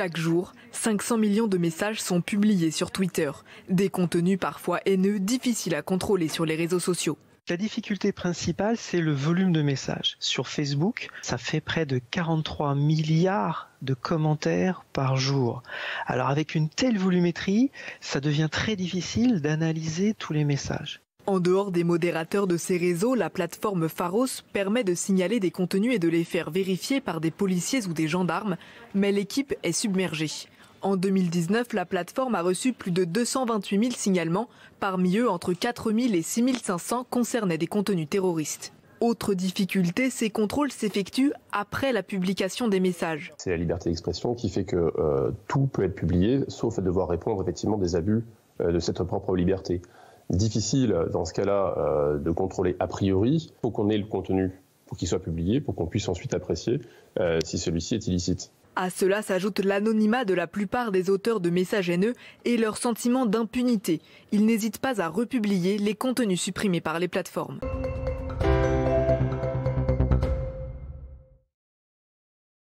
Chaque jour, 500 millions de messages sont publiés sur Twitter. Des contenus parfois haineux, difficiles à contrôler sur les réseaux sociaux. La difficulté principale, c'est le volume de messages. Sur Facebook, ça fait près de 43 milliards de commentaires par jour. Alors avec une telle volumétrie, ça devient très difficile d'analyser tous les messages. En dehors des modérateurs de ces réseaux, la plateforme Pharos permet de signaler des contenus et de les faire vérifier par des policiers ou des gendarmes, mais l'équipe est submergée. En 2019, la plateforme a reçu plus de 228 000 signalements. Parmi eux, entre 4 000 et 6 500 concernaient des contenus terroristes. Autre difficulté, ces contrôles s'effectuent après la publication des messages. C'est la liberté d'expression qui fait que tout peut être publié, sauf à devoir répondre effectivement des abus de cette propre liberté. Difficile dans ce cas-là de contrôler a priori. Il faut qu'on ait le contenu pour qu'il soit publié, pour qu'on puisse ensuite apprécier si celui-ci est illicite. À cela s'ajoute l'anonymat de la plupart des auteurs de messages haineux et leur sentiment d'impunité. Ils n'hésitent pas à republier les contenus supprimés par les plateformes.